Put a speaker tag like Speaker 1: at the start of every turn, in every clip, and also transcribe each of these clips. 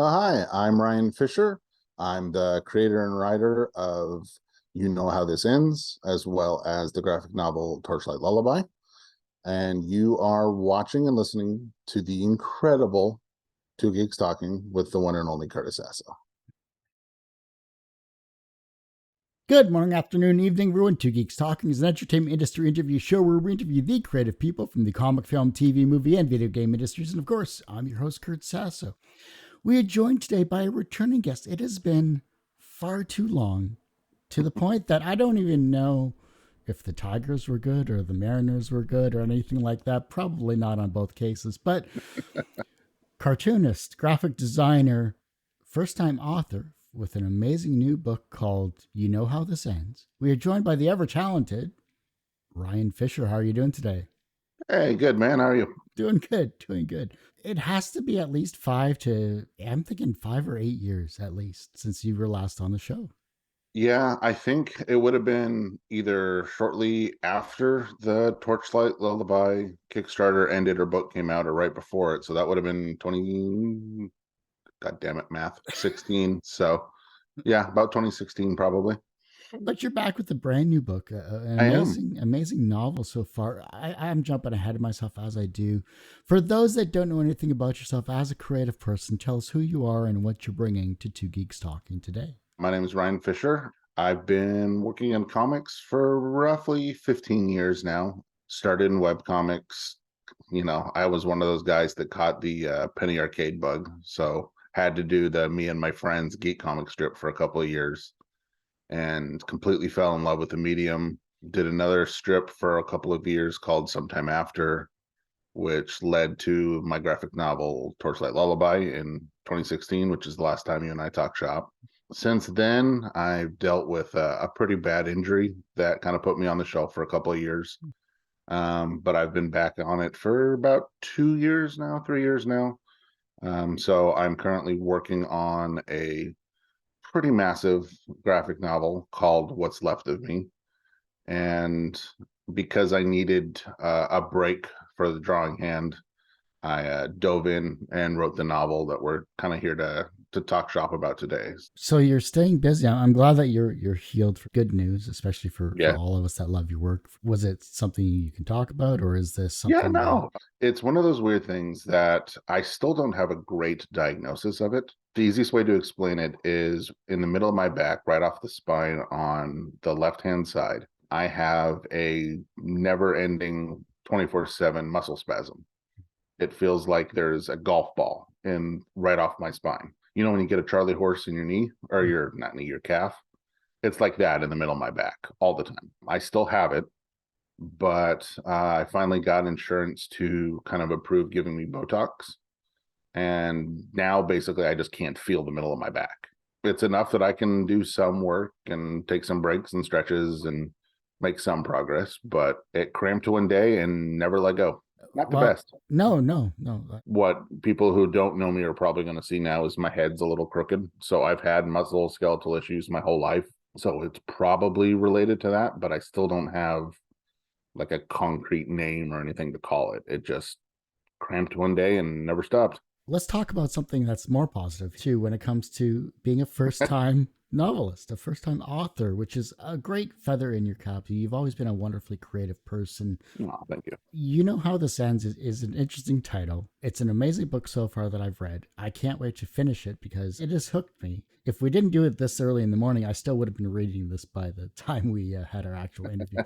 Speaker 1: Hi, I'm Ryan Fisher. I'm the creator and writer of You Know How This Ends, as well as the graphic novel Torchlight Lullaby. And you are watching and listening to the incredible Two Geeks Talking with the one and only Curtis Sasso.
Speaker 2: Good morning, afternoon, evening, everyone. Two Geeks Talking is an entertainment industry interview show where we interview the creative people from the comic, film, TV, movie, and video game industries. And of course, I'm your host, Kurt Sasso. We are joined today by a returning guest. It has been far too long, to the point that I don't even know if the Tigers were good or the Mariners were good or anything like that. Probably not on both cases, but cartoonist, graphic designer, first time author with an amazing new book called You Know How This Ends. We are joined by the ever talented Ryan Fisher. How are you doing today?
Speaker 1: Hey, good man. How are you?
Speaker 2: Doing good, doing good. It has to be at least I'm thinking 5 or 8 years at least since you were last on the show.
Speaker 1: Yeah, I think it would have been either shortly after the Torchlight Lullaby Kickstarter ended or book came out or right before it. So that would have been 20, God damn it, math, 16. So yeah, about 2016 probably.
Speaker 2: But you're back with a brand new book, an
Speaker 1: I am.
Speaker 2: amazing novel so far. I'm jumping ahead of myself as I do. For those that don't know anything about yourself as a creative person, tell us who you are and what you're bringing to Two Geeks Talking today.
Speaker 1: My name is Ryan Fisher. I've been working in comics for roughly 15 years now. Started in webcomics. I was one of those guys that caught the penny arcade bug. So had to do the me and my friends geek comic strip for a couple of years and completely fell in love with the medium. Did another strip for a couple of years called Sometime After, which led to my graphic novel Torchlight Lullaby in 2016, which is the last time you and I talked shop. Since then, I've dealt with a pretty bad injury that kind of put me on the shelf for a couple of years. But I've been back on it for about 2 years now, 3 years now. So I'm currently working on a pretty massive graphic novel called What's Left of Me. And because I needed a break for the drawing hand, I dove in and wrote the novel that we're kind of here to talk shop about today.
Speaker 2: So you're staying busy. I'm glad that you're healed for good news, especially for
Speaker 1: Yeah.
Speaker 2: all of us that love your work. Was it something you can talk about, or is this
Speaker 1: Yeah,
Speaker 2: something that
Speaker 1: no. It's one of those weird things that I still don't have a great diagnosis of it. The easiest way to explain it is in the middle of my back, right off the spine on the left-hand side, I have a never-ending 24/7 muscle spasm. It feels like there's a golf ball in right off my spine. You know when you get a Charlie horse in your knee or your not knee, your calf? It's like that in the middle of my back all the time. I still have it, but I finally got insurance to kind of approve giving me Botox. And now basically I just can't feel the middle of my back. It's enough that I can do some work and take some breaks and stretches and make some progress, but it cramped one day and never let go. Not the
Speaker 2: well,
Speaker 1: best.
Speaker 2: no.
Speaker 1: What people who don't know me are probably going to see now is my head's a little crooked. So I've had musculoskeletal issues my whole life. So it's probably related to that, but I still don't have like a concrete name or anything to call it. It just cramped one day and never stopped.
Speaker 2: Let's talk about something that's more positive too when it comes to being a first time novelist, a first time author, which is a great feather in your cap. You've always been a wonderfully creative person.
Speaker 1: Oh, thank you.
Speaker 2: You Know How This Ends is an interesting title. It's an amazing book so far that I've read. I can't wait to finish it because it has hooked me. If we didn't do it this early in the morning, I still would have been reading this by the time we had our actual interview.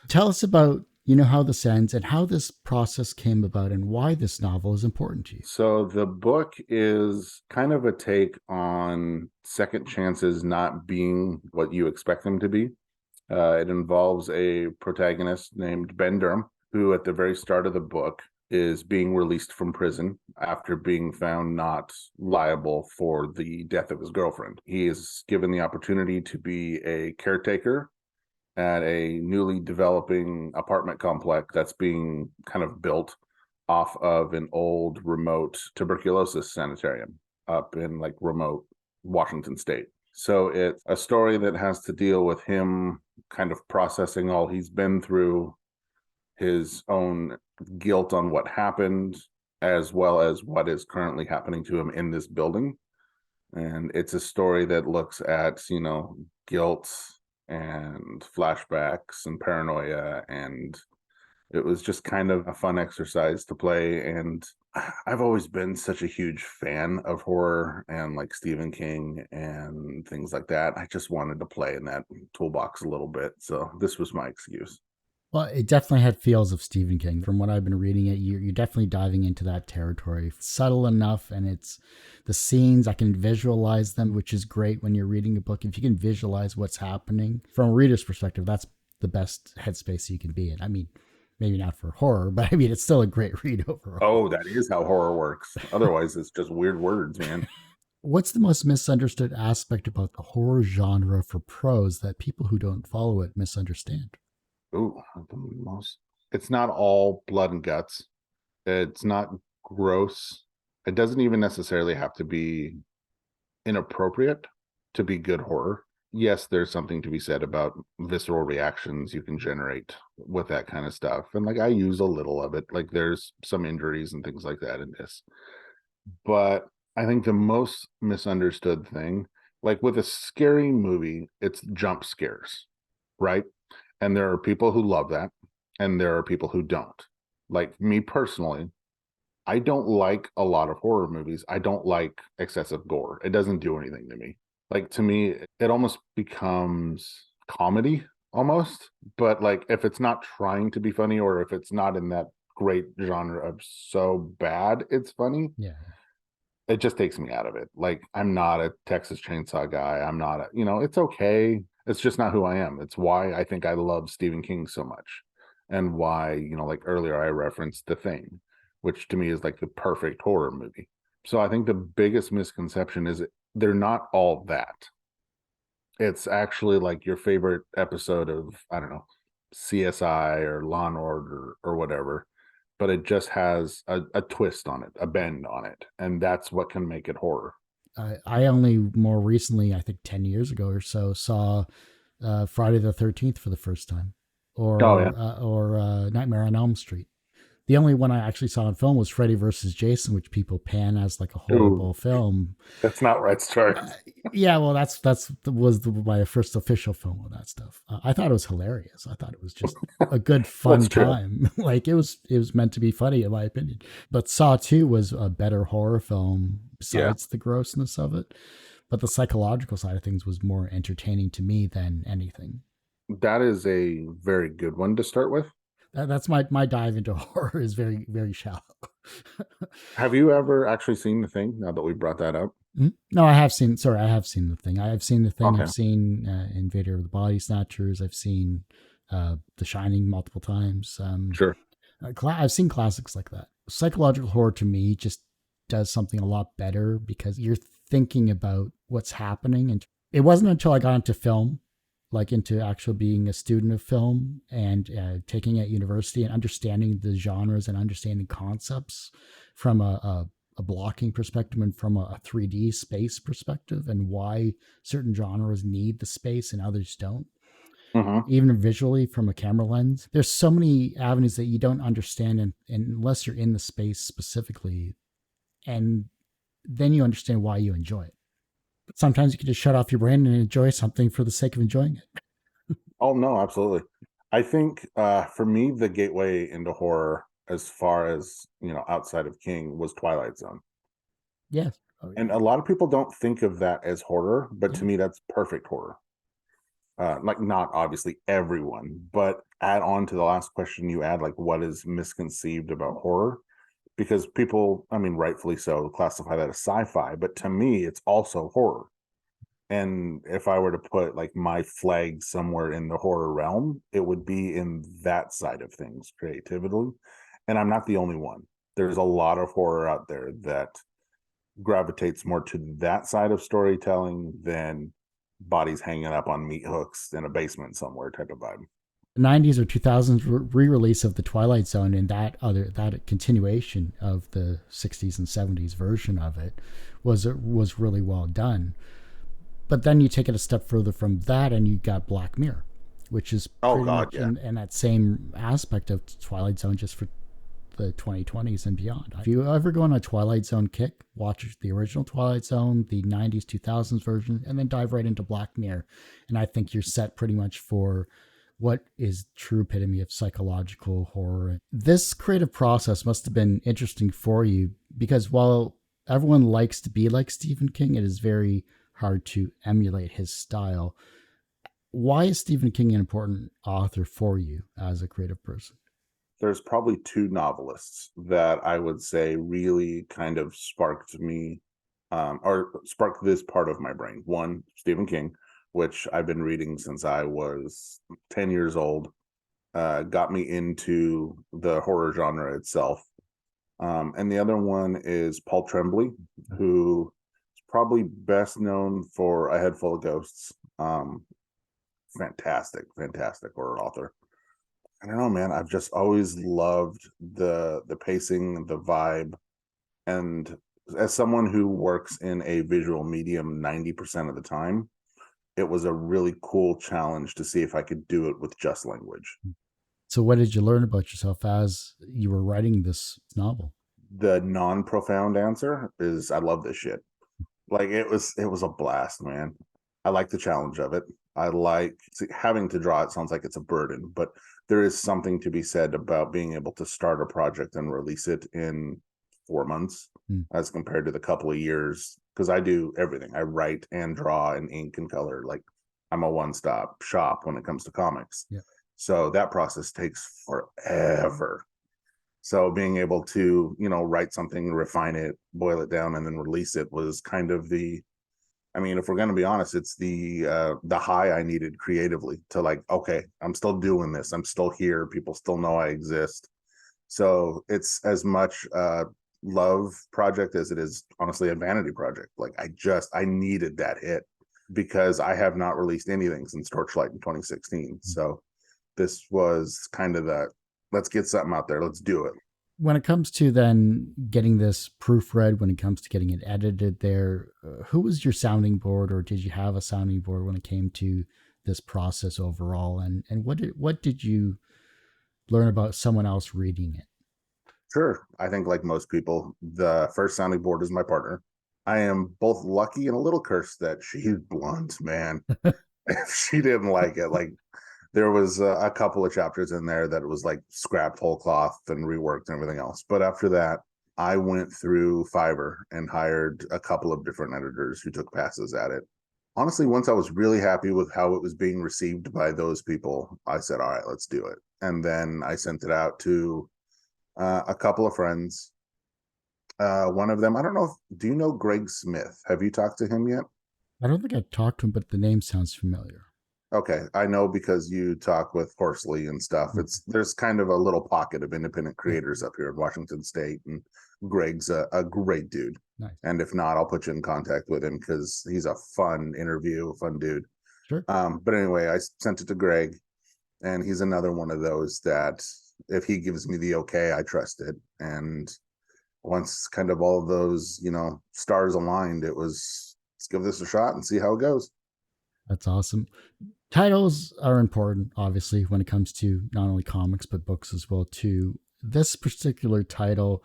Speaker 2: Tell us about You Know How This Ends and how this process came about and why this novel is important to you.
Speaker 1: So the book is kind of a take on second chances not being what you expect them to be. It involves a protagonist named Ben Durham, who at the very start of the book is being released from prison after being found not liable for the death of his girlfriend. He is given the opportunity to be a caretaker at a newly developing apartment complex that's being kind of built off of an old remote tuberculosis sanitarium up in like remote Washington state. So it's a story that has to deal with him kind of processing all he's been through, his own guilt on what happened, as well as what is currently happening to him in this building. And it's a story that looks at, guilt and flashbacks and paranoia, and it was just kind of a fun exercise to play. And I've always been such a huge fan of horror and like Stephen King and things like that. I just wanted to play in that toolbox a little bit. So this was my excuse.
Speaker 2: Well, it definitely had feels of Stephen King. From what I've been reading it, you're definitely diving into that territory. Subtle enough, and it's the scenes, I can visualize them, which is great when you're reading a book. If you can visualize what's happening from a reader's perspective, that's the best headspace you can be in. I mean, maybe not for horror, but I mean, it's still a great read overall.
Speaker 1: Oh, that is how horror works. Otherwise, it's just weird words, man.
Speaker 2: What's the most misunderstood aspect about the horror genre for prose that people who don't follow it misunderstand?
Speaker 1: Ooh, the most. It's not all blood and guts. It's not gross. It doesn't even necessarily have to be inappropriate to be good horror. Yes, there's something to be said about visceral reactions you can generate with that kind of stuff. And like I use a little of it. Like there's some injuries and things like that in this. But I think the most misunderstood thing, like with a scary movie, it's jump scares, right? And there are people who love that, and there are people who don't. Like me personally, I don't like a lot of horror movies. I don't like excessive gore. It doesn't do anything to me. Like to me, it almost becomes comedy almost. But like if it's not trying to be funny or if it's not in that great genre of so bad it's funny,
Speaker 2: Yeah.
Speaker 1: it just takes me out of it. Like I'm not a Texas Chainsaw guy. I'm not a, it's okay. It's just not who I am. It's why I think I love Stephen King so much. And why, like earlier I referenced The Thing, which to me is like the perfect horror movie. So I think the biggest misconception is they're not all that. It's actually like your favorite episode of, I don't know, CSI or Law and Order or whatever, but it just has a twist on it, a bend on it, and that's what can make it horror.
Speaker 2: I only more recently, I think 10 years ago or so, saw Friday the 13th for the first time,
Speaker 1: Oh yeah.
Speaker 2: or Nightmare on Elm Street. The only one I actually saw in film was Freddy versus Jason, which people pan as like a
Speaker 1: Ooh,
Speaker 2: horrible film.
Speaker 1: that's not right,
Speaker 2: Uh,
Speaker 1: starts.
Speaker 2: yeah, well, my first official film with that stuff. I thought it was hilarious. I thought it was just a good
Speaker 1: That's
Speaker 2: fun
Speaker 1: true.
Speaker 2: time. Like it was meant to be funny in my opinion. But Saw 2 was a better horror film
Speaker 1: Yeah,
Speaker 2: besides the grossness of it. But the psychological side of things was more entertaining to me than anything.
Speaker 1: that is a very good one to start with.
Speaker 2: That's my dive into horror is very very shallow.
Speaker 1: Have you ever actually seen The Thing? Now that we brought that up.
Speaker 2: No, I have seen. Sorry, I have seen the thing. I have seen the thing.
Speaker 1: Okay,
Speaker 2: I've seen Invader of the Body Snatchers. I've seen The Shining multiple times.
Speaker 1: sure.
Speaker 2: I've seen classics like that. Psychological horror to me just does something a lot better because you're thinking about what's happening. And it wasn't until I got into film, like into actual being a student of film and taking it at university and understanding the genres and understanding concepts from a blocking perspective and from a 3D space perspective and why certain genres need the space and others don't,
Speaker 1: Hmm.
Speaker 2: even visually from a camera lens. There's so many avenues that you don't understand unless you're in the space specifically. And then you understand why you enjoy it. But sometimes you can just shut off your brain and enjoy something for the sake of enjoying it.
Speaker 1: Oh no, absolutely. I think for me, the gateway into horror, as far as outside of King, was Twilight Zone.
Speaker 2: Yes. Oh,
Speaker 1: And a lot of people don't think of that as horror, but
Speaker 2: yeah.
Speaker 1: to me, that's perfect horror. Like not obviously everyone, but add on to the last question you add, like what is misconceived about horror? Because people, I mean, rightfully so, classify that as sci-fi, but to me, it's also horror. And if I were to put like my flag somewhere in the horror realm, it would be in that side of things, creatively. And I'm not the only one. There's a lot of horror out there that gravitates more to that side of storytelling than bodies hanging up on meat hooks in a basement somewhere type of vibe.
Speaker 2: 90s or 2000s re-release of the Twilight Zone and that continuation of the 60s and 70s version of it was really well done. But then you take it a step further from that and you got Black Mirror, which is
Speaker 1: Oh
Speaker 2: pretty
Speaker 1: God,
Speaker 2: much
Speaker 1: yeah.
Speaker 2: in that same aspect of Twilight Zone, just for the 2020s and beyond. If you ever go on a Twilight Zone kick, watch the original Twilight Zone, the 90s, 2000s version, and then dive right into Black Mirror. And I think you're set pretty much for what is true epitome of psychological horror. This creative process must have been interesting for you because while everyone likes to be like Stephen King, it is very hard to emulate his style. Why is Stephen King an important author for you as a creative person?
Speaker 1: There's probably two novelists that I would say really kind of sparked me, or sparked this part of my brain. One, Stephen King, which I've been reading since I was 10 years old, got me into the horror genre itself. And the other one is Paul Tremblay, who is probably best known for A Head Full of Ghosts. Fantastic horror author. I don't know, man. I've just always loved the pacing, the vibe, and as someone who works in a visual medium 90% of the time, it was a really cool challenge to see if I could do it with just language.
Speaker 2: So, what did you learn about yourself as you were writing this novel?
Speaker 1: The non-profound answer is I love this shit. Like it was a blast, man. I like the challenge of it. I like having to draw. It sounds like it's a burden, but there is something to be said about being able to start a project and release it in 4 months as compared to the couple of years. Because I do everything. I write and draw and ink and color. Like I'm a one-stop shop when it comes to comics.
Speaker 2: Yeah.
Speaker 1: So that process takes forever. So being able to, write something, refine it, boil it down, and then release it was kind of if we're going to be honest, it's the high I needed creatively to like, okay, I'm still doing this. I'm still here. People still know I exist. So it's as much a love project as it is honestly a vanity project. Like I needed that hit because I have not released anything since Torchlight in 2016. So this was kind of that, let's get something out there. Let's do it.
Speaker 2: When it comes to then getting this proofread, when it comes to getting it edited there, who was your sounding board, or did you have a sounding board when it came to this process overall? And what did you learn about someone else reading it?
Speaker 1: Sure. I think like most people, the first sounding board is my partner. I am both lucky and a little cursed that she's blunt, man. If she didn't like it, like there was a couple of chapters in there that was like scrapped whole cloth and reworked and everything else. But after that, I went through Fiverr and hired a couple of different editors who took passes at it. Honestly, once I was really happy with how it was being received by those people, I said, all right, let's do it. And then I sent it out to a couple of friends. One of them, I don't know, do you know Greg Smith? Have you talked to him yet?
Speaker 2: I don't think I've talked to him, but the name sounds familiar.
Speaker 1: Okay, I know because you talk with Horsley and stuff. There's kind of a little pocket of independent creators up here in Washington State, and Greg's a great dude.
Speaker 2: Nice.
Speaker 1: And if not, I'll put you in contact with him because he's a fun interview, fun dude.
Speaker 2: Sure.
Speaker 1: But anyway, I sent it to Greg, and he's another one of those that if he gives me the okay, I trust it. And once kind of all of those, stars aligned, it was let's give this a shot and see how it goes.
Speaker 2: That's awesome. Titles are important, obviously, when it comes to not only comics but books as well too. This particular title,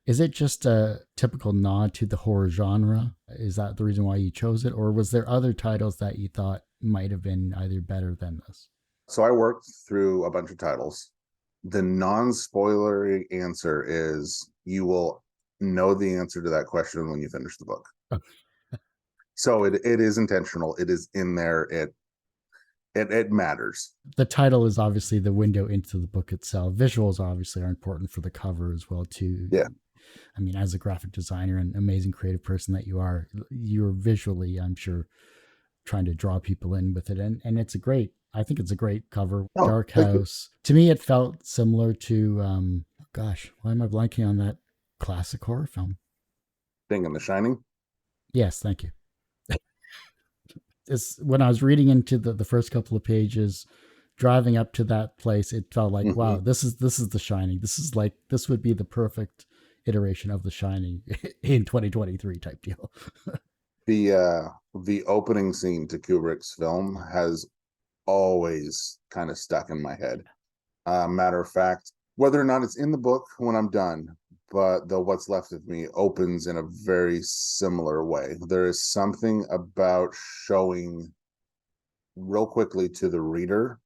Speaker 2: is it just a typical nod to the horror genre? Is that the reason why you chose it, or was there other titles that you thought might have been either better than this?
Speaker 1: So I worked through a bunch of titles. The non-spoilery answer is you will know the answer to that question when you finish the book. So it is intentional. It is in there. It matters.
Speaker 2: The title is obviously the window into the book itself. Visuals obviously are important for the cover as well too.
Speaker 1: Yeah.
Speaker 2: I mean, as a graphic designer and amazing creative person that you are, you're visually, I'm sure, trying to draw people in with it. And I think it's a great cover.
Speaker 1: Oh,
Speaker 2: Dark House. To me, it felt similar to, why am I blanking on that classic horror film?
Speaker 1: Thing in The Shining?
Speaker 2: Yes, thank you. When I was reading into the first couple of pages, driving up to that place, it felt like, wow, this is The Shining. This would be the perfect iteration of The Shining in 2023 type deal.
Speaker 1: The opening scene to Kubrick's film has always kind of stuck in my head. Matter of fact, whether or not it's in the book when I'm done, but the what's left of me opens in a very similar way. There is something about showing real quickly to the reader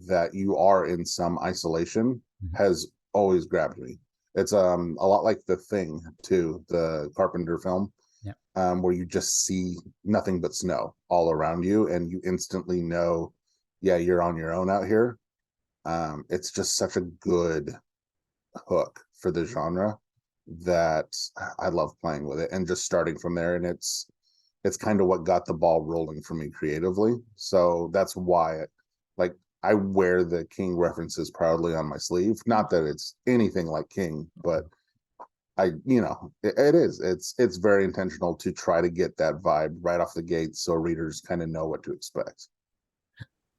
Speaker 1: that you are in some isolation
Speaker 2: Mhm.
Speaker 1: has always grabbed me. It's a lot like The Thing too, the Carpenter film,
Speaker 2: Yeah.
Speaker 1: where you just see nothing but snow all around you and you instantly know, yeah, you're on your own out here. It's just such a good hook for the genre that I love playing with it and just starting from there. And it's kind of what got the ball rolling for me creatively. So that's why like I wear the King references proudly on my sleeve. Not that it's anything like King, but it's very intentional to try to get that vibe right off the gate so readers kind of know what to expect.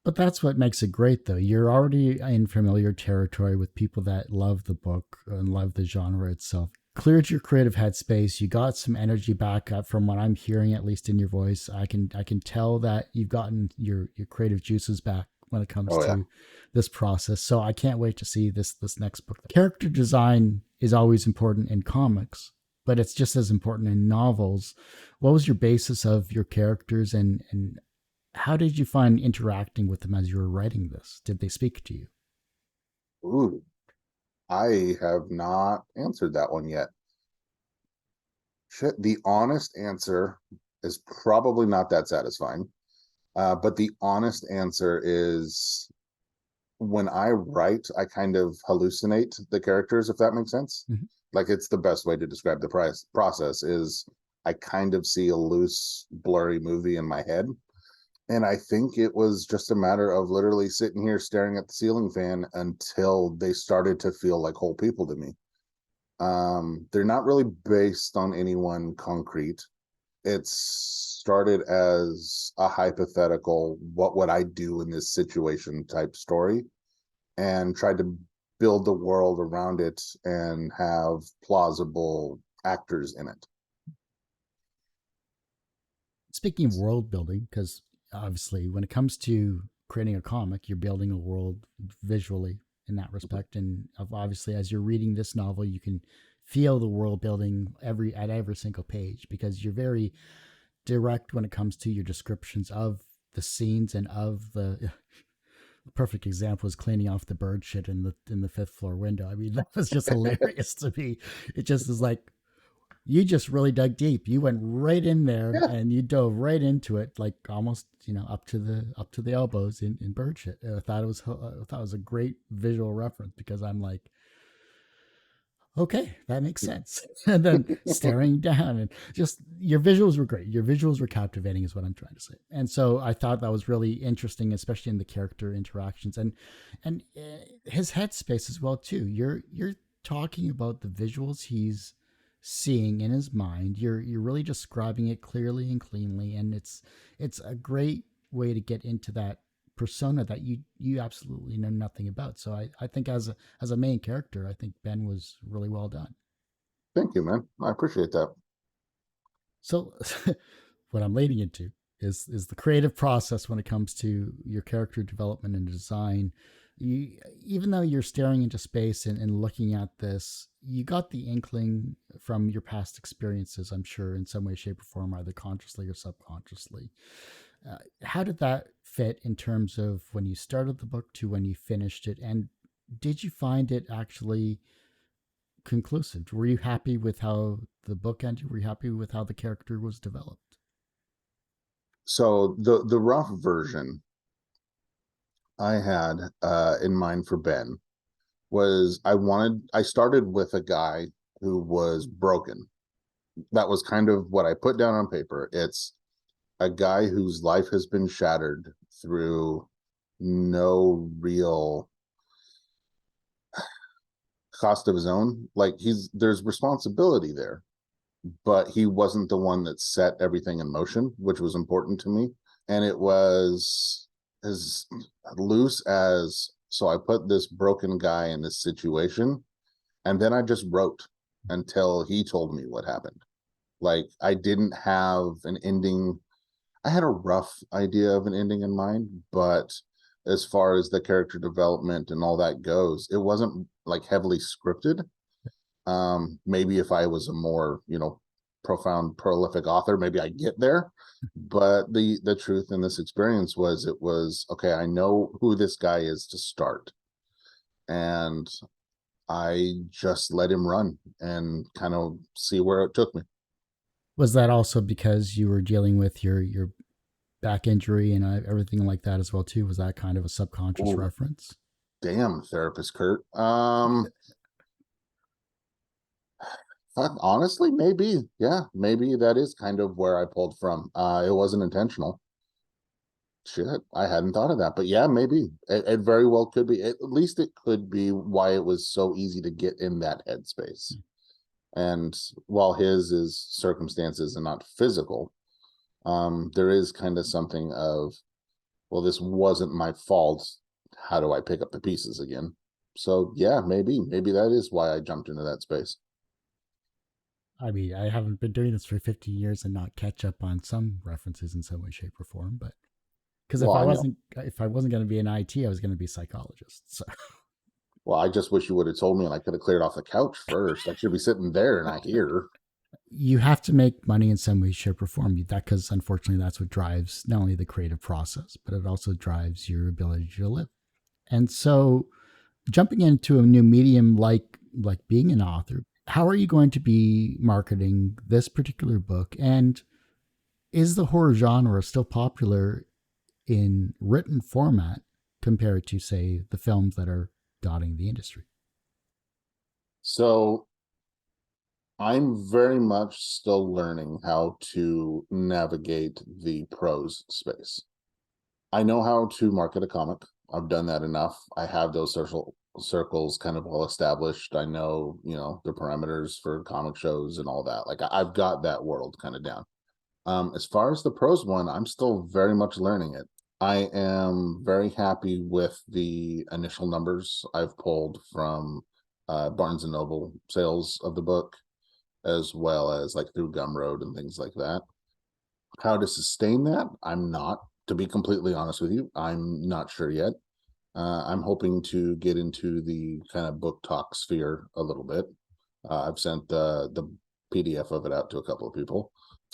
Speaker 2: But that's what makes it great, though. You're already in familiar territory with people that love the book and love the genre itself. Cleared your creative headspace. You got some energy back up from what I'm hearing, at least in your voice. I can tell that you've gotten your creative juices back when it comes
Speaker 1: Oh yeah.
Speaker 2: to this process. So I can't wait to see this next book. Character design is always important in comics, but it's just as important in novels. What was your basis of your characters, and how did you find interacting with them as you were writing this? Did they speak to you?
Speaker 1: Ooh, I have not answered that one yet. Shit, the honest answer is probably not that satisfying. But the honest answer is when I write, I kind of hallucinate the characters, if that makes sense.
Speaker 2: Mm-hmm.
Speaker 1: Like it's the best way to describe the process is I kind of see a loose, blurry movie in my head. And I think it was just a matter of literally sitting here staring at the ceiling fan until they started to feel like whole people to me. They're not really based on anyone concrete. It started as a hypothetical, what would I do in this situation type story, and tried to build the world around it and have plausible actors in it.
Speaker 2: Speaking of world building, because obviously when it comes to creating a comic, you're building a world visually in that respect. And obviously, as you're reading this novel, you can feel the world building at every single page because you're very direct when it comes to your descriptions of the scenes and of the perfect example is cleaning off the bird shit in the fifth floor window. I mean, that was just hilarious to me. It just is like you just really dug deep. You went right in there
Speaker 1: Yeah.
Speaker 2: and you dove right into it, like almost up to the elbows in bird shit. I thought it was a great visual reference because I'm like, okay, that makes sense. And then staring down and just your visuals were great. Your visuals were captivating, is what I'm trying to say. And so I thought that was really interesting, especially in the character interactions and his headspace as well too. You're talking about the visuals he's seeing in his mind. You're really describing it clearly and cleanly, and it's a great way to get into that persona that you absolutely know nothing about. So I think as a main character, I think Ben was really well done.
Speaker 1: Thank you, man. I appreciate that.
Speaker 2: So what I'm leading into is the creative process when it comes to your character development and design. Even though you're staring into space and looking at this, you got the inkling from your past experiences, I'm sure, in some way, shape, or form, either consciously or subconsciously. How did that fit in terms of when you started the book to when you finished it? And did you find it actually conclusive? Were you happy with how the book ended? Were you happy with how the character was developed?
Speaker 1: So the rough version I had in mind for Ben was I started with a guy who was broken. That was kind of what I put down on paper. It's a guy whose life has been shattered through no real cost of his own. Like there's responsibility there, but he wasn't the one that set everything in motion, which was important to me. And it was as loose as so I put this broken guy in this situation, and then I just wrote until he told me what happened. Like I didn't have an ending. I had a rough idea of an ending in mind, but as far as the character development and all that goes, it wasn't like heavily scripted. Maybe if I was a more, profound, prolific author, maybe I get there. But the truth in this experience was, it was okay. I know who this guy is to start, and I just let him run and kind of see where it took me.
Speaker 2: Was that also because you were dealing with your back injury and everything like that as well too? Was that kind of a subconscious
Speaker 1: Oh,
Speaker 2: reference?
Speaker 1: damn, therapist Kurt. Honestly, maybe. Yeah, maybe that is kind of where I pulled from. It wasn't intentional. Shit, I hadn't thought of that. But yeah, maybe. It very well could be. At least it could be why it was so easy to get in that headspace. And while his is circumstances and not physical, there is kind of something of, well, this wasn't my fault. How do I pick up the pieces again? So yeah, maybe that is why I jumped into that space.
Speaker 2: I mean, I haven't been doing this for 15 years and not catch up on some references in some way, shape, or form. But because
Speaker 1: Well, I know.
Speaker 2: if I wasn't going to be an IT, I was going to be a psychologist. So
Speaker 1: Well, I just wish you would have told me, and I could have cleared off the couch first. I should be sitting there, and I hear.
Speaker 2: you have to make money in some way, shape, or form. That because unfortunately, that's what drives not only the creative process, but it also drives your ability to live. And so, jumping into a new medium like being an author, how are you going to be marketing this particular book? And is the horror genre still popular in written format compared to, say, the films that are dotting the industry?
Speaker 1: So I'm very much still learning how to navigate the prose space. I know how to market a comic. I've done that enough. I have those social circles kind of well established. I know, the parameters for comic shows and all that. Like I've got that world kind of down. As far as the prose one, I'm still very much learning it. I am very happy with the initial numbers I've pulled from Barnes and Noble sales of the book, as well as like through Gumroad and things like that. How to sustain that, I'm not, to be completely honest with you, I'm not sure yet. I'm hoping to get into the kind of book talk sphere a little bit. I've sent the PDF of it out to a couple of people.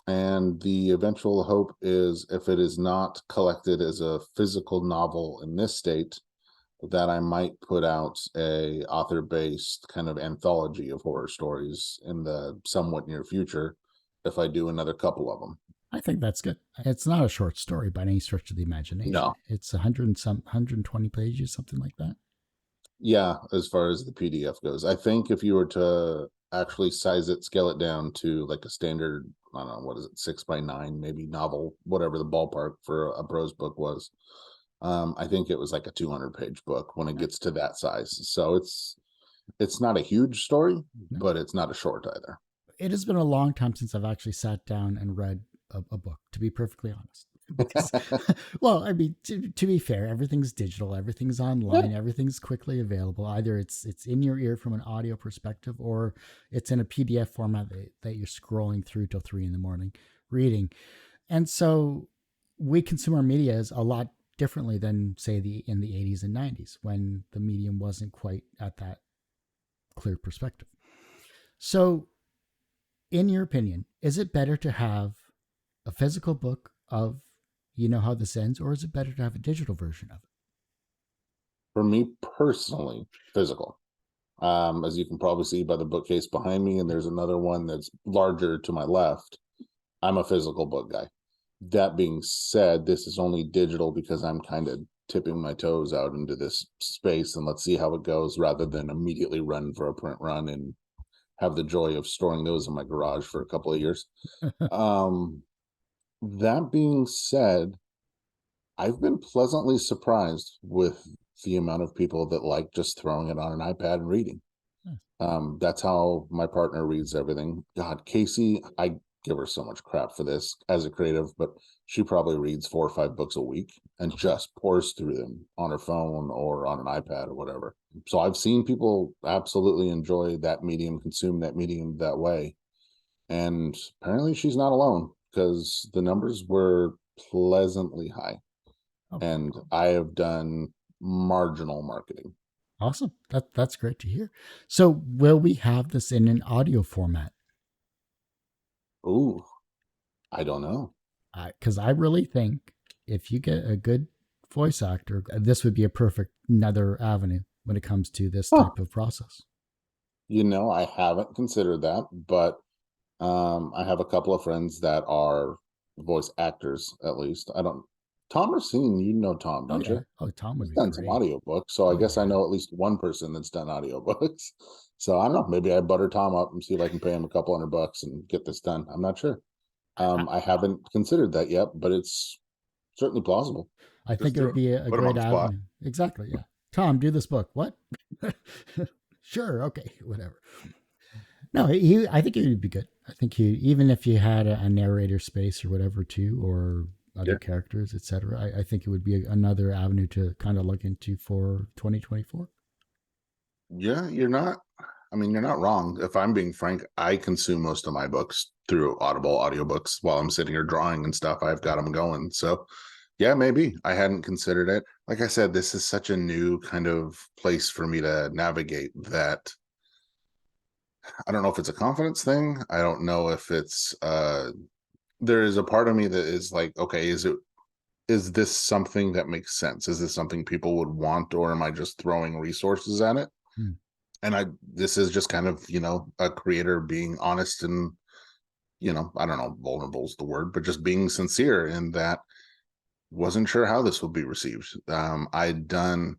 Speaker 1: And the eventual hope is, if it is not collected as a physical novel in this state, that I might put out a author-based kind of anthology of horror stories in the somewhat near future, if I do another couple of them.
Speaker 2: I think that's good. It's not a short story by any stretch of the imagination.
Speaker 1: No.
Speaker 2: It's 100 and some 120 pages, something like that.
Speaker 1: Yeah, as far as the PDF goes. I think if you were to actually size it, scale it down to like a standard, I don't know, what is it, 6 by 9, maybe novel, whatever the ballpark for a prose book was. I think it was like a 200-page book when it gets to that size. So it's not a huge story,
Speaker 2: No.
Speaker 1: but it's not a short either.
Speaker 2: It has been a long time since I've actually sat down and read a book, to be perfectly honest. Because, well, I mean, to be fair, everything's digital, everything's
Speaker 1: Yeah.
Speaker 2: online, everything's quickly available. Either it's in your ear from an audio perspective, or it's in a PDF format that you're scrolling through till 3 a.m. reading. And so we consume our media as a lot differently than, say, the in the 80s and 90s, when the medium wasn't quite at that clear perspective. So, in your opinion, is it better to have a physical book of how this ends, or is it better to have a digital version of it?
Speaker 1: For me personally, physical. As you can probably see by the bookcase behind me, and there's another one that's larger to my left. I'm a physical book guy. That being said, this is only digital because I'm kind of tipping my toes out into this space, and let's see how it goes, rather than immediately run for a print run and have the joy of storing those in my garage for a couple of years. Um, that being said, I've been pleasantly surprised with the amount of people that like just throwing it on an iPad and reading. That's how my partner reads everything. God, Casey, I give her so much crap for this as a creative, but she probably reads 4 or 5 books a week and just pours through them on her phone or on an iPad or whatever. So I've seen people absolutely enjoy that medium, consume that medium that way. And apparently she's not alone, because the numbers were pleasantly high.
Speaker 2: Okay.
Speaker 1: And I have done marginal marketing.
Speaker 2: Awesome. That's great to hear. So will we have this in an audio format?
Speaker 1: Ooh, I don't know.
Speaker 2: Because I really think if you get a good voice actor, this would be a perfect another avenue when it comes to this
Speaker 1: Huh.
Speaker 2: type of process.
Speaker 1: I haven't considered that, but I have a couple of friends that are voice actors, at least. I don't. Tom Racine, you know Tom,
Speaker 2: Oh
Speaker 1: don't
Speaker 2: yeah.
Speaker 1: you?
Speaker 2: Oh, Tom would
Speaker 1: He's
Speaker 2: be
Speaker 1: done some
Speaker 2: great.
Speaker 1: audiobooks, so I
Speaker 2: Oh
Speaker 1: guess I
Speaker 2: yeah.
Speaker 1: know at least one person that's done audiobooks. So I don't know. Maybe I butter Tom up and see if I can pay him a couple $100 and get this done. I'm not sure.
Speaker 2: I,
Speaker 1: I haven't considered that yet, but it's certainly plausible.
Speaker 2: I
Speaker 1: Just
Speaker 2: think it would be a
Speaker 1: put him on
Speaker 2: great
Speaker 1: the spot.
Speaker 2: avenue. Exactly. Yeah. Tom, do this book. What? Sure. Okay. Whatever. No, I think it would be good. I think even if you had a narrator space or whatever too, or other
Speaker 1: Yeah.
Speaker 2: characters, etc. I think it would be another avenue to kind of look into for 2024.
Speaker 1: Yeah, you're not wrong. If I'm being frank, I consume most of my books through Audible audiobooks while I'm sitting here drawing and stuff. I've got them going. So, yeah, maybe I hadn't considered it. Like I said, this is such a new kind of place for me to navigate that I don't know if it's a confidence thing. I don't know if it's there is a part of me that is like, okay, is this something that makes sense? Is this something people would want, or am I just throwing resources at it?
Speaker 2: Hmm.
Speaker 1: And this is just kind of, a creator being honest and, I don't know, vulnerable is the word, but just being sincere in that wasn't sure how this would be received. I'd done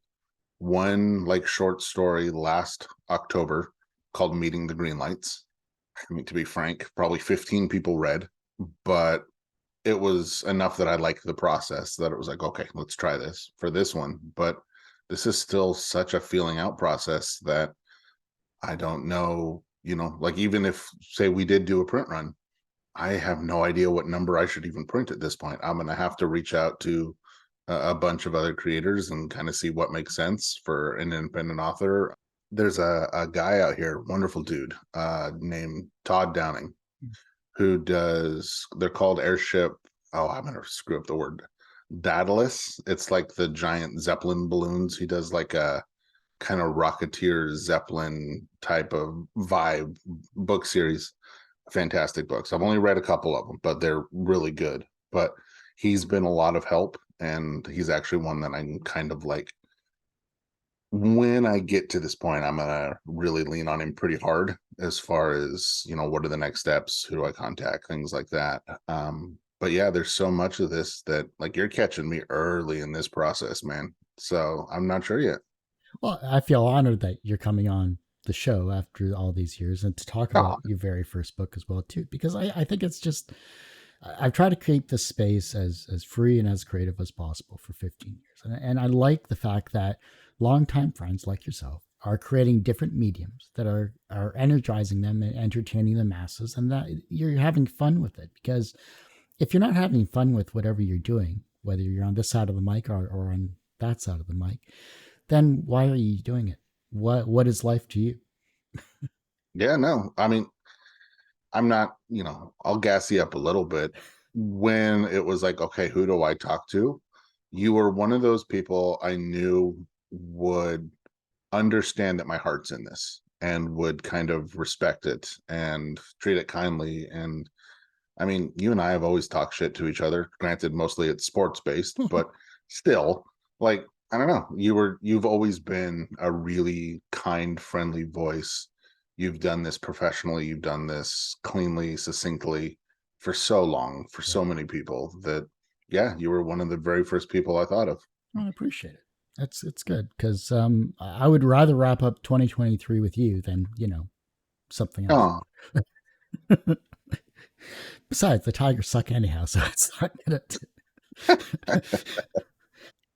Speaker 1: one like short story last October called Meeting the Green Lights. I mean, to be frank, probably 15 people read, but it was enough that I liked the process that it was like, okay, let's try this for this one. But this is still such a feeling out process that I don't know, like even if, say, we did do a print run, I have no idea what number I should even print at this point. I'm going to have to reach out to a bunch of other creators and kind of see what makes sense for an independent author. There's a guy out here, wonderful dude, named Todd Downing, who they're called airship. Oh, I'm going to screw up the word. Daedalus. It's like the giant Zeppelin balloons. He does like a kind of Rocketeer Zeppelin type of vibe book series. Fantastic books. I've only read a couple of them, but they're really good. But he's been a lot of help, and he's actually one that I'm kind of like, when I get to this point, I'm gonna really lean on him pretty hard as far as, what are the next steps, who do I contact, things like that. But yeah, there's so much of this that like you're catching me early in this process, man. So I'm not sure yet.
Speaker 2: Well, I feel honored that you're coming on the show after all these years and to talk
Speaker 1: Oh,
Speaker 2: about your very first book as well too, because I think it's just I've tried to keep this space as free and as creative as possible for 15 years, and I like the fact that longtime friends like yourself are creating different mediums that are energizing them and entertaining the masses, and that you're having fun with it. Because if you're not having fun with whatever you're doing, whether you're on this side of the mic or on that side of the mic, then why are you doing it? What is life to you?
Speaker 1: yeah, no. I mean, I'm not, I'll gas you up a little bit. When it was like, okay, who do I talk to? You were one of those people I knew would understand that my heart's in this and would kind of respect it and treat it kindly. And I mean, you and I have always talked shit to each other. Granted, mostly it's sports based, but still, like, I don't know. You've always been a really kind, friendly voice. You've done this professionally, you've done this cleanly, succinctly for so long, for
Speaker 2: Yeah,
Speaker 1: so many people that yeah, you were one of the very first people I thought of.
Speaker 2: I appreciate it. It's good because I would rather wrap up 2023 with you than something else.
Speaker 1: Oh,
Speaker 2: Besides, the Tigers suck anyhow, so it's not gonna.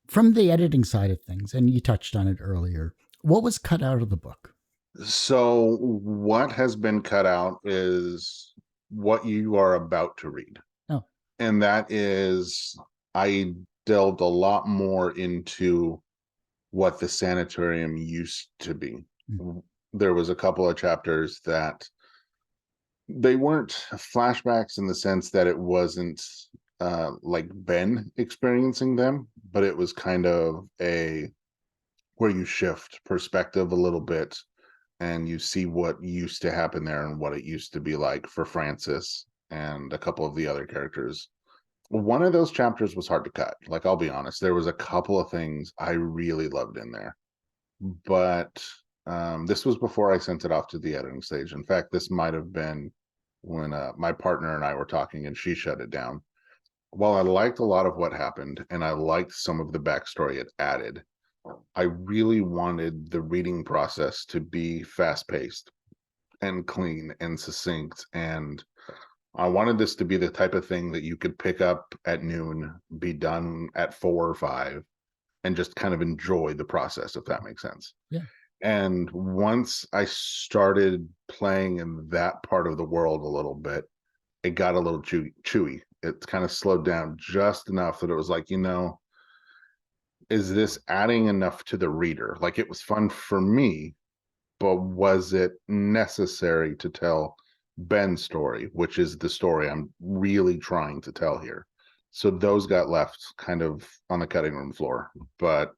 Speaker 2: From the editing side of things, and you touched on it earlier, what was cut out of the book?
Speaker 1: so what has been cut out is what you are about to read.
Speaker 2: Oh,
Speaker 1: And that is, I delved a lot more into what the sanitarium used to be.
Speaker 2: mm,
Speaker 1: There was a couple of chapters that they weren't flashbacks in the sense that it wasn't like Ben experiencing them, but it was kind of a where you shift perspective a little bit and you see what used to happen there and what it used to be like for Francis and a couple of the other characters. One of those chapters was hard to cut. Like, I'll be honest, there was a couple of things I really loved in there, but this was before I sent it off to the editing stage. In fact, this might have been when my partner and I were talking and she shut it down. While I liked a lot of what happened and I liked some of the backstory it added, I really wanted the reading process to be fast paced and clean and succinct. And I wanted this to be the type of thing that you could pick up at noon, be done at 4 or 5, and just kind of enjoy the process, if that makes sense.
Speaker 2: Yeah.
Speaker 1: And once I started playing in that part of the world a little bit, it got a little chewy. It kind of slowed down just enough that it was like, is this adding enough to the reader? Like, it was fun for me, but was it necessary to tell Ben's story, which is the story I'm really trying to tell here? So those got left kind of on the cutting room floor, but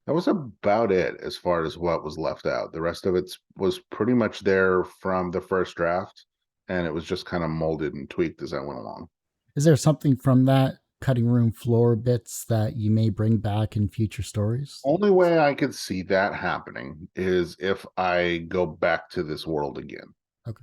Speaker 1: that was about it as far as what was left out. The rest of it was pretty much there from the first draft, and it was just kind of molded and tweaked as I went along.
Speaker 2: Is there something from that cutting room floor bits that you may bring back in future stories?
Speaker 1: Only way I could see that happening is if I go back to this world again.
Speaker 2: Okay.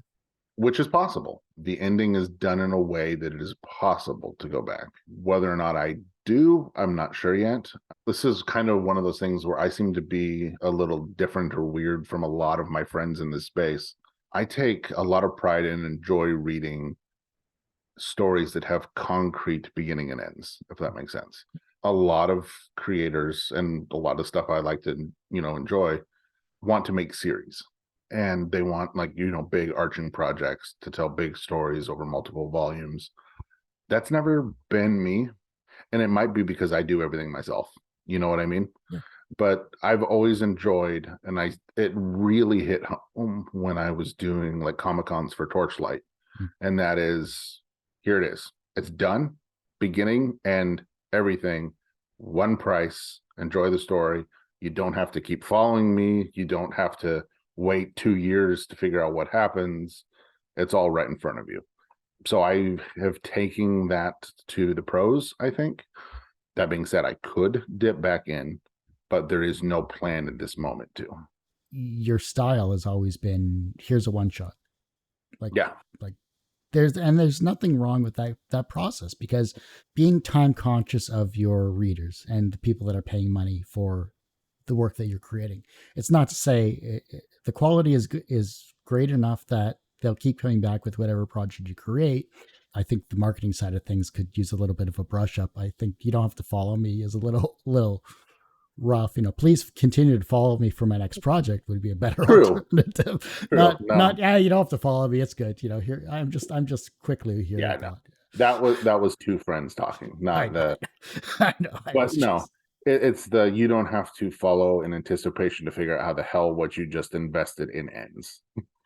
Speaker 1: Which is possible. The ending is done in a way that it is possible to go back. Whether or not I do, I'm not sure yet. This is kind of one of those things where I seem to be a little different or weird from a lot of my friends in this space. I take a lot of pride in and enjoy reading stories that have concrete beginning and ends, if that makes sense. A lot of creators and a lot of stuff I like to, enjoy want to make series, and they want, like, big arching projects to tell big stories over multiple volumes. That's never been me, and it might be because I do everything myself. You know what I mean?
Speaker 2: Yeah.
Speaker 1: But I've always enjoyed, and it really hit home when I was doing like Comic Cons for Torchlight, and that is, here it is. It's done, beginning and everything, one price. Enjoy the story. You don't have to keep following me. You don't have to wait 2 years to figure out what happens. It's all right in front of you. So I have taken that to the Prose, I think. That being said, I could dip back in, but there is no plan at this moment to.
Speaker 2: Your style has always been, here's a one shot. Like there's nothing wrong with that process, because being time conscious of your readers and the people that are paying money for the work that you're creating. It's not to say the quality is great enough that they'll keep coming back with whatever project you create. I think the marketing side of things could use a little bit of a brush up. I think you don't have to follow me is a little rough. Please continue to follow me for my next project would be a better alternative.
Speaker 1: True.
Speaker 2: Not you don't have to follow me. It's good. Here I'm just quickly here.
Speaker 1: Yeah, no. That was two friends talking, not the.
Speaker 2: I know.
Speaker 1: But no, it's the, you don't have to follow in anticipation to figure out how the hell what you just invested in ends.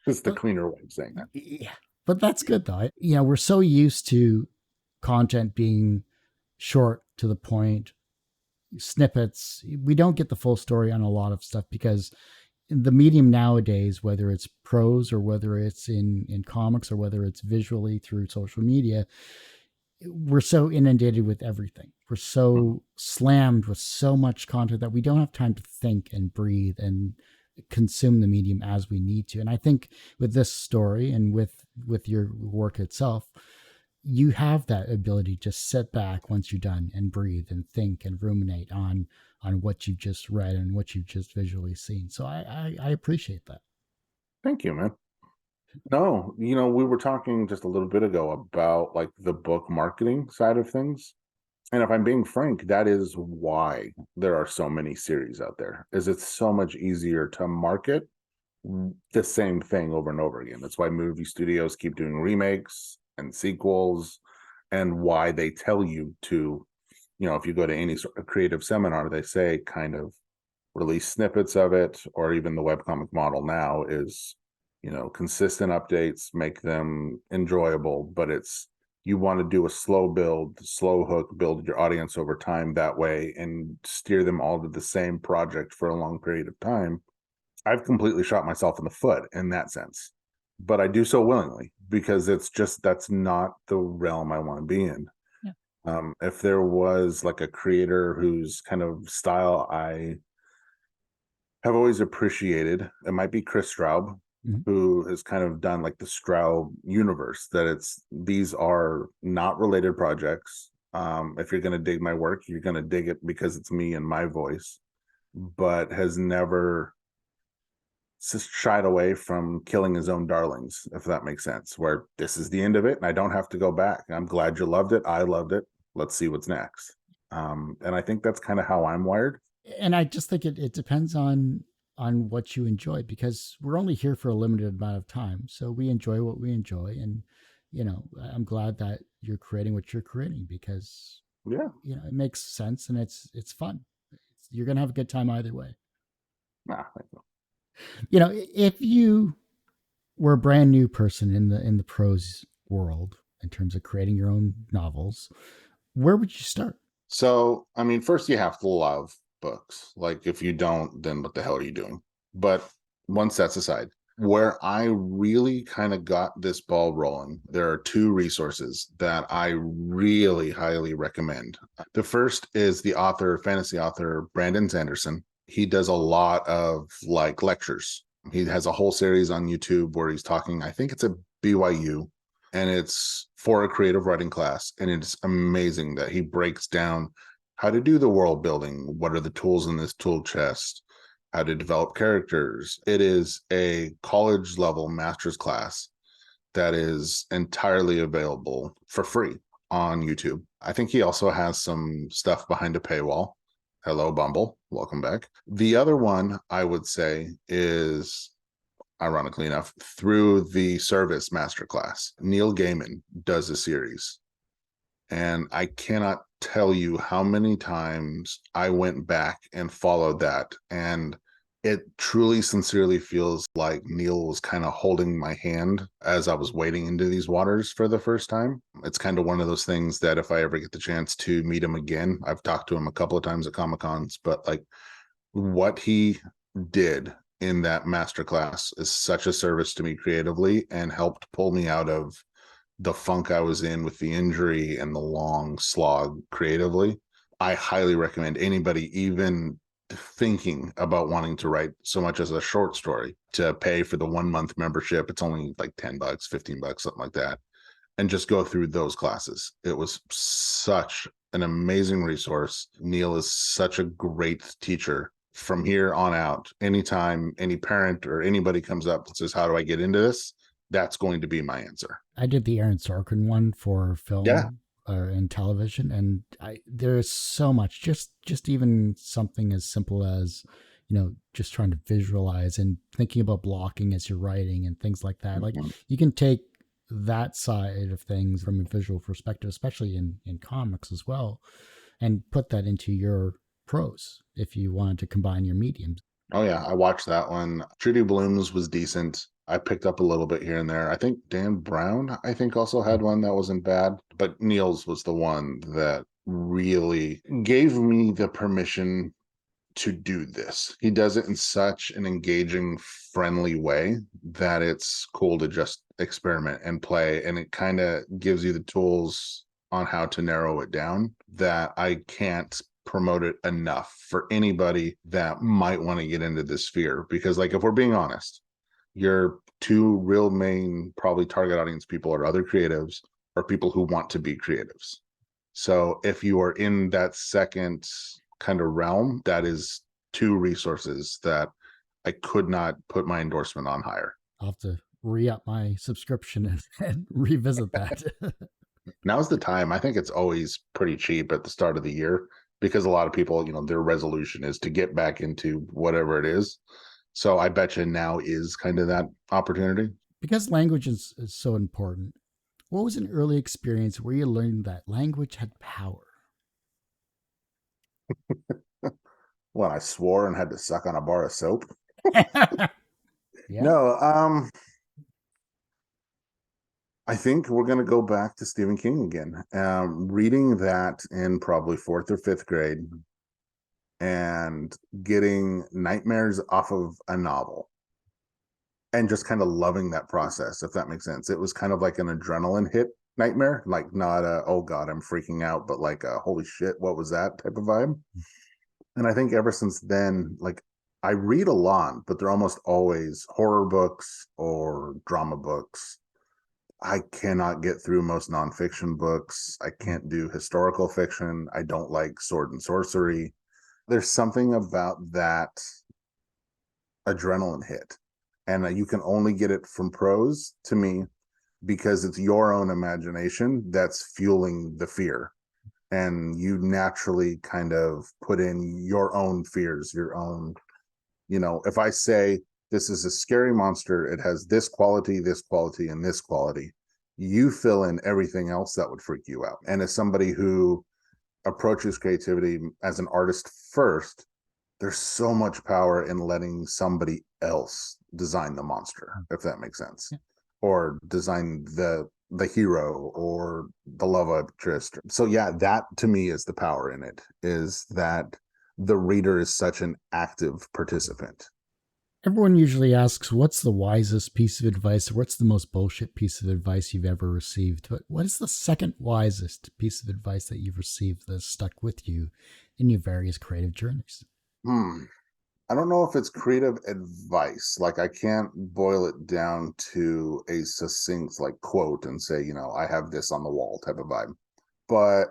Speaker 1: It's the cleaner way of saying that.
Speaker 2: Yeah, but that's good though. We're so used to content being short, to the point, snippets. We don't get the full story on a lot of stuff because the medium nowadays, whether it's prose or whether it's in comics or whether it's visually through social media, we're so inundated with everything. We're so slammed with so much content that we don't have time to think and breathe and consume the medium as we need to. And I think with this story and with your work itself, you have that ability to just sit back once you're done and breathe and think and ruminate on what you've just read and what you've just visually seen. So I appreciate that.
Speaker 1: Thank you, man. No, we were talking just a little bit ago about like the book marketing side of things. And if I'm being frank, that is why there are so many series out there, is it's so much easier to market the same thing over and over again. That's why movie studios keep doing remakes and sequels, and why they tell you to, if you go to any sort of creative seminar, they say kind of release snippets of it, or even the webcomic model now is, consistent updates, make them enjoyable, but it's, you want to do a slow build, slow hook, build your audience over time that way and steer them all to the same project for a long period of time, I've completely shot myself in the foot in that sense. But I do so willingly because it's just that's not the realm I want to be in.
Speaker 2: Yeah.
Speaker 1: If there was like a creator whose kind of style I have always appreciated, it might be Chris Straub,
Speaker 2: Mhm.
Speaker 1: who has kind of done like the Straub universe, that it's these are not related projects. If you're going to dig my work, you're going to dig it because it's me and my voice, but has never shied away from killing his own darlings, if that makes sense, where this is the end of it and I don't have to go back. I'm glad you loved it. I loved it. Let's see what's next. And I think that's kind of how I'm wired.
Speaker 2: And I just think it depends on what you enjoy, because we're only here for a limited amount of time. So we enjoy what we enjoy. And, I'm glad that you're creating what you're creating, because,
Speaker 1: Yeah.
Speaker 2: it makes sense and it's fun. You're going to have a good time either way.
Speaker 1: Nah,
Speaker 2: If you were a brand new person in the prose world in terms of creating your own novels, where would you start?
Speaker 1: so, I mean, first you have to love books. Like, if you don't, then what the hell are you doing? But once that's aside, where I really kind of got this ball rolling, there are two resources that I really highly recommend. The first is the fantasy author, Brandon Sanderson. He does a lot of like lectures. He has a whole series on YouTube where he's talking, I think it's a BYU, and it's for a creative writing class. And it's amazing that he breaks down how to do the world building, what are the tools in this tool chest, how to develop characters. It is a college level master's class that is entirely available for free on YouTube. I think he also has some stuff behind a paywall. Hello, Bumble. Welcome back. The other one I would say is, ironically enough, through the Service Masterclass. Neil Gaiman does a series, and I cannot tell you how many times I went back and followed that. And it truly, sincerely feels like Neil was kind of holding my hand as I was wading into these waters for the first time. It's kind of one of those things that if I ever get the chance to meet him again, I've talked to him a couple of times at Comic Cons, but like what he did in that masterclass is such a service to me creatively and helped pull me out of the funk I was in with the injury and the long slog creatively. I highly recommend anybody even thinking about wanting to write so much as a short story to pay for the 1 month membership. It's only like $10, $15, something like that, and just go through those classes. It was such an amazing resource. Neil is such a great teacher. From here on out, anytime any parent or anybody comes up and says, how do I get into this? That's going to be my answer.
Speaker 2: I did the Aaron Sorkin one for
Speaker 1: Yeah.
Speaker 2: film and television, and there's so much. Just even something as simple as just trying to visualize and thinking about blocking as you're writing and things like that. Like,
Speaker 1: Mm-hmm.
Speaker 2: you can take that side of things from a visual perspective, especially in comics as well, and put that into your prose if you wanted to combine your mediums.
Speaker 1: Oh yeah, I watched that one. Trudy Bloom's was decent. I picked up a little bit here and there. I think Dan Brown, I think, also had one that wasn't bad, but Neil's was the one that really gave me the permission to do this. He does it in such an engaging, friendly way that it's cool to just experiment and play, and it kind of gives you the tools on how to narrow it down that I can't promote it enough for anybody that might want to get into this sphere. Because like, if we're being honest, your two real main probably target audience people are other creatives or people who want to be creatives. So if you are in that second kind of realm, that is two resources that I could not put my endorsement on higher.
Speaker 2: I'll have to re-up my subscription and revisit that.
Speaker 1: Now's the time. I think it's always pretty cheap at the start of the year because a lot of people, their resolution is to get back into whatever it is. So I bet you now is kind of that opportunity.
Speaker 2: Because language is so important, what was an early experience where you learned that language had power?
Speaker 1: When I swore and had to suck on a bar of soap.
Speaker 2: Yeah.
Speaker 1: No, I think we're going to go back to Stephen King again. Reading that in probably fourth or fifth grade and getting nightmares off of a novel and just kind of loving that process, if that makes sense. It was kind of like an adrenaline hit nightmare, like not a, oh God, I'm freaking out, but like a holy shit, what was that type of vibe. And I think ever since then, like I read a lot, but they're almost always horror books or drama books. I cannot get through most nonfiction books. I can't do historical fiction. I don't like sword and sorcery. There's something about that adrenaline hit. And you can only get it from prose to me because it's your own imagination that's fueling the fear. And you naturally kind of put in your own fears, your own, if I say this is a scary monster, it has this quality, and this quality, you fill in everything else that would freak you out. And as somebody who approaches creativity as an artist first, there's so much power in letting somebody else design the monster, if that makes sense, or design the hero or the love interest. So yeah, that to me is the power in it, is that the reader is such an active participant.
Speaker 2: Everyone usually asks, what's the wisest piece of advice or what's the most bullshit piece of advice you've ever received? But what is the second wisest piece of advice that you've received that's stuck with you in your various creative journeys?
Speaker 1: I don't know if it's creative advice. Like I can't boil it down to a succinct like quote and say, I have this on the wall type of vibe. But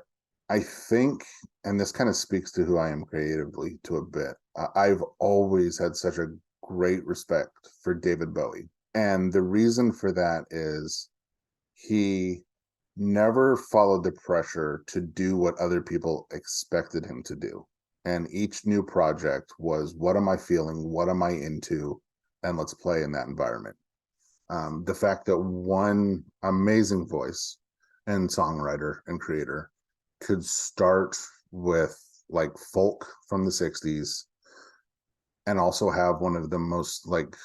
Speaker 1: I think, and this kind of speaks to who I am creatively to a bit, I've always had such a great respect for David Bowie. And the reason for that is he never followed the pressure to do what other people expected him to do. And each new project was, what am I feeling? What am I into? And let's play in that environment. The fact that one amazing voice and songwriter and creator could start with like folk from the 60s and also have one of the most like,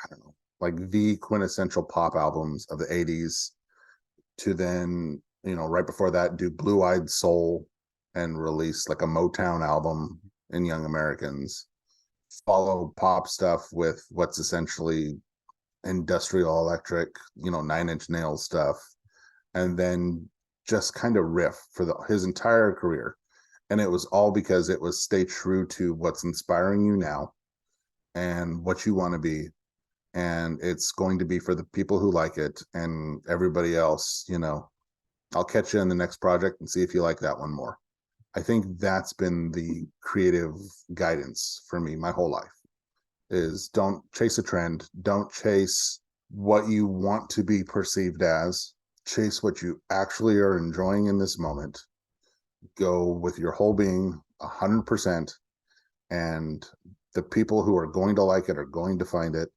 Speaker 1: I don't know, like the quintessential pop albums of the 80s to then, right before that, do Blue Eyed Soul and release like a Motown album in Young Americans, follow pop stuff with what's essentially industrial electric, Nine Inch Nails stuff, and then just kind of riff for his entire career. And it was all because it was stay true to what's inspiring you now and what you want to be. And it's going to be for the people who like it, and everybody else, I'll catch you in the next project and see if you like that one more. I think that's been the creative guidance for me my whole life, is don't chase a trend. Don't chase what you want to be perceived as. Chase what you actually are enjoying in this moment. Go with your whole being 100%. And the people who are going to like it are going to find it.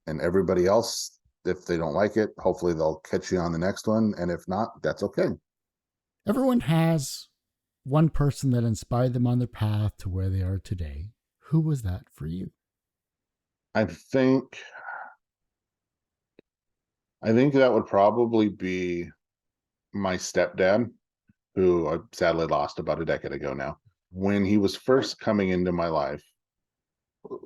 Speaker 1: And everybody else, if they don't like it, hopefully they'll catch you on the next one. And if not, that's okay.
Speaker 2: Everyone has one person that inspired them on their path to where they are today. Who was that for you?
Speaker 1: I think that would probably be my stepdad, who I sadly lost about a decade ago now. When he was first coming into my life,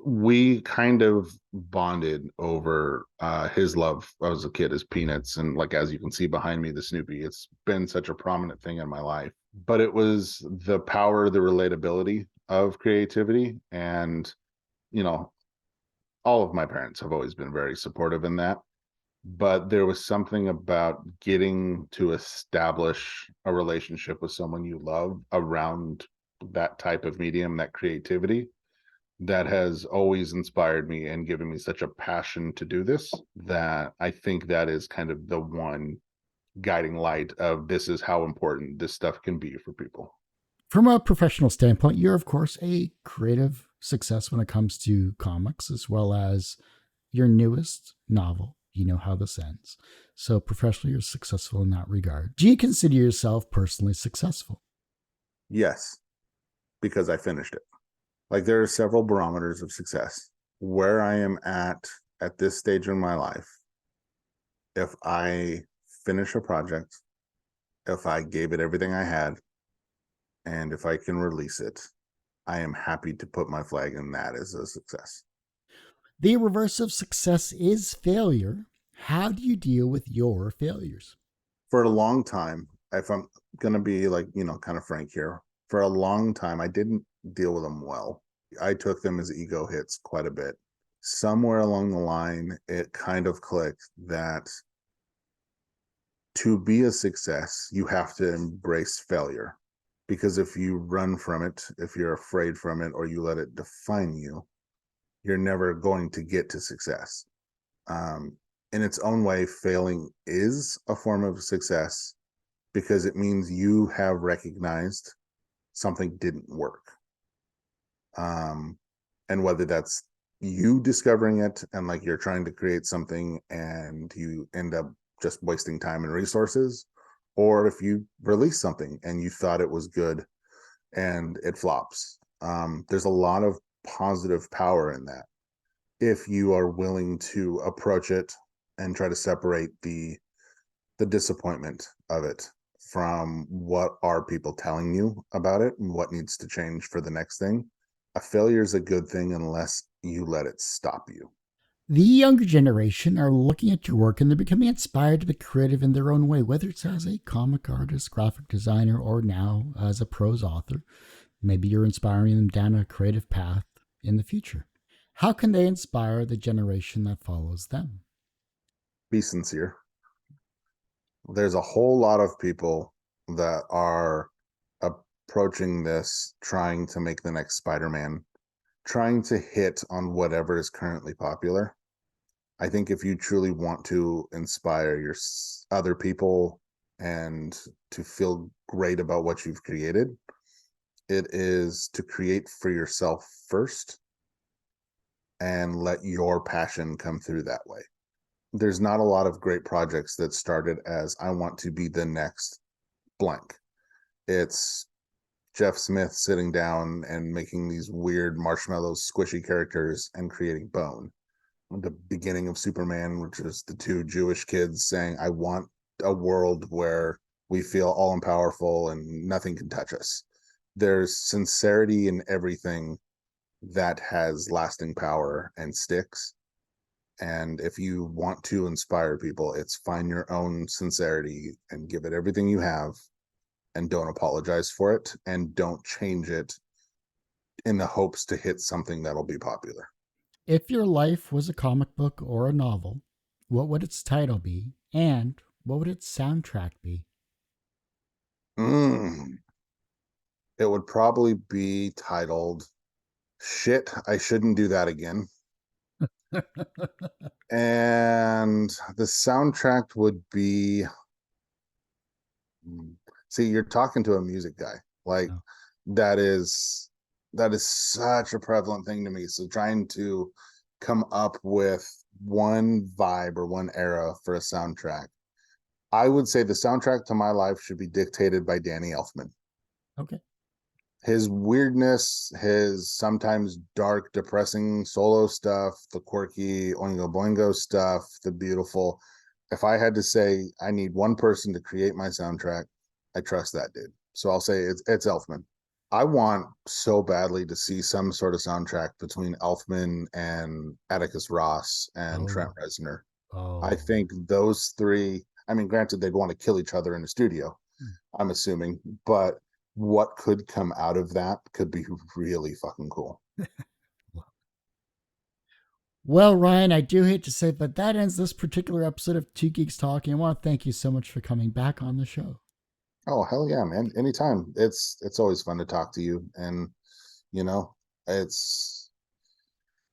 Speaker 1: we kind of bonded over his love as a kid as Peanuts, and like as you can see behind me, the Snoopy. It's been such a prominent thing in my life, but it was the power, the relatability of creativity. And all of my parents have always been very supportive in that, but there was something about getting to establish a relationship with someone you love around that type of medium, that creativity, that has always inspired me and given me such a passion to do this, that I think that is kind of the one guiding light of this is how important this stuff can be for people.
Speaker 2: From a professional standpoint, you're, of course, a creative success when it comes to comics, as well as your newest novel, You Know How This Ends. So professionally, you're successful in that regard. Do you consider yourself personally successful?
Speaker 1: Yes, because I finished it. Like there are several barometers of success. Where I am at this stage in my life, if I finish a project, if I gave it everything I had, and if I can release it, I am happy to put my flag in that as a success.
Speaker 2: The reverse of success is failure. How do you deal with your failures?
Speaker 1: For a long time, if I'm going to be like, kind of frank here, for a long time, I didn't deal with them well. I took them as ego hits quite a bit. Somewhere along the line, it kind of clicked that to be a success, you have to embrace failure. Because if you run from it, if you're afraid from it, or you let it define you, you're never going to get to success. In its own way, failing is a form of success because it means you have recognized something didn't work. And whether that's you discovering it and like you're trying to create something and you end up just wasting time and resources, or if you release something and you thought it was good and it flops. There's a lot of positive power in that if you are willing to approach it and try to separate the disappointment of it from what are people telling you about it and what needs to change for the next thing. A failure is a good thing unless you let it stop you.
Speaker 2: The younger generation are looking at your work and they're becoming inspired to be creative in their own way, whether it's as a comic artist, graphic designer, or now as a prose author. Maybe you're inspiring them down a creative path in the future. How can they inspire the generation that follows them?
Speaker 1: Be sincere. There's a whole lot of people that are approaching this trying to make the next Spider-Man, trying to hit on whatever is currently popular. I think if you truly want to inspire your other people and to feel great about what you've created, it is to create for yourself first and let your passion come through that way. There's not a lot of great projects that started as I want to be the next blank. It's Jeff Smith sitting down and making these weird marshmallow squishy characters and creating Bone. The beginning of Superman, which is the two Jewish kids saying, I want a world where we feel all powerful and nothing can touch us. There's sincerity in everything that has lasting power and sticks. And if you want to inspire people, it's find your own sincerity and give it everything you have and don't apologize for it and don't change it in the hopes to hit something that'll be popular.
Speaker 2: If your life was a comic book or a novel, what would its title be? And what would its soundtrack be?
Speaker 1: It would probably be titled Shit, I Shouldn't Do That Again. And the soundtrack would be, see, you're talking to a music guy. Like
Speaker 2: Oh.
Speaker 1: that is such a prevalent thing to me. So trying to come up with one vibe or one era for a soundtrack. I would say the soundtrack to my life should be dictated by Danny Elfman.
Speaker 2: Okay.
Speaker 1: His weirdness, his sometimes dark, depressing solo stuff, the quirky Oingo Boingo stuff, the beautiful. If I had to say I need one person to create my soundtrack, I trust that dude. So I'll say it's Elfman. I want so badly to see some sort of soundtrack between Elfman and Atticus Ross and Trent
Speaker 2: Oh.
Speaker 1: Reznor. I
Speaker 2: Oh.
Speaker 1: think those three, I mean, granted, they'd want to kill each other in the studio, I'm assuming, but what could come out of that could be really fucking cool.
Speaker 2: Well, Ryan, I do hate to say, but that ends this particular episode of Two Geeks Talking. I want to thank you so much for coming back on the show.
Speaker 1: Oh, hell yeah, man. Anytime. It's always fun to talk to you. And, you know, it's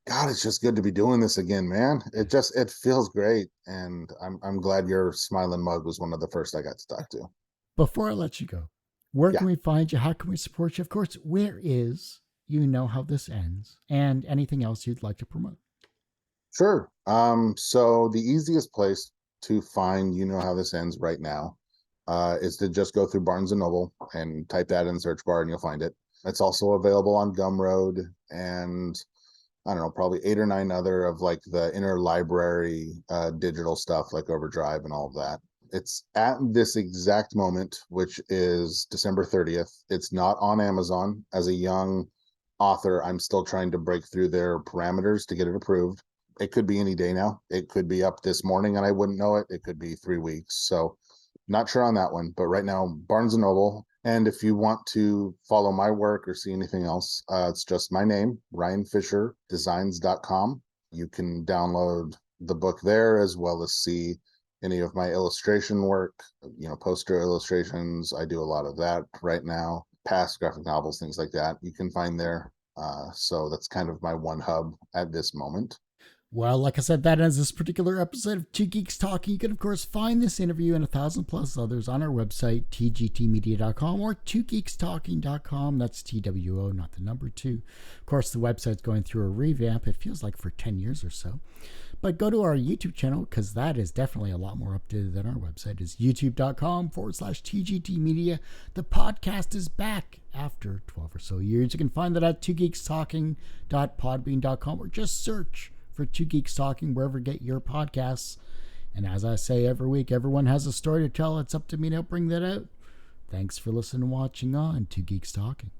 Speaker 1: God, it's just good to be doing this again, man. It feels great. And I'm glad your smiling mug was one of the first I got to talk to.
Speaker 2: Before I let you go, where
Speaker 1: Yeah.
Speaker 2: can we find you? How can we support you? Of course, where is You Know How This Ends? And anything else you'd like to promote?
Speaker 1: Sure. So the easiest place to find You Know How This Ends right now is to just go through Barnes and Noble and type that in the search bar and you'll find it. It's also available on Gumroad and I don't know, probably 8 or 9 other of like the interlibrary digital stuff like Overdrive and all of that. It's at this exact moment, which is December 30th. It's not on Amazon. As a young author, I'm still trying to break through their parameters to get it approved. It could be any day now. It could be up this morning and I wouldn't know it. It could be 3 weeks. So not sure on that one, but right now, Barnes and Noble. And if you want to follow my work or see anything else, it's just my name, RyanFisherDesigns.com. You can download the book there as well as see any of my illustration work, poster illustrations. I do a lot of that right now, past graphic novels, things like that. You can find there. So that's kind of my one hub at this moment.
Speaker 2: Well, like I said, that ends this particular episode of Two Geeks Talking. You can, of course, find this interview and 1,000 plus others on our website, tgtmedia.com or twogeekstalking.com. That's TWO, not the number two. Of course, the website's going through a revamp. It feels like for 10 years or so. But go to our YouTube channel, because that is definitely a lot more updated than our website. It's youtube.com/TGTmedia. The podcast is back after 12 or so years. You can find that at twogeekstalking.podbean.com or just search for Two Geeks Talking wherever you get your podcasts. And as I say every week, everyone has a story to tell. It's up to me to bring that out. Thanks for listening and watching on Two Geeks Talking.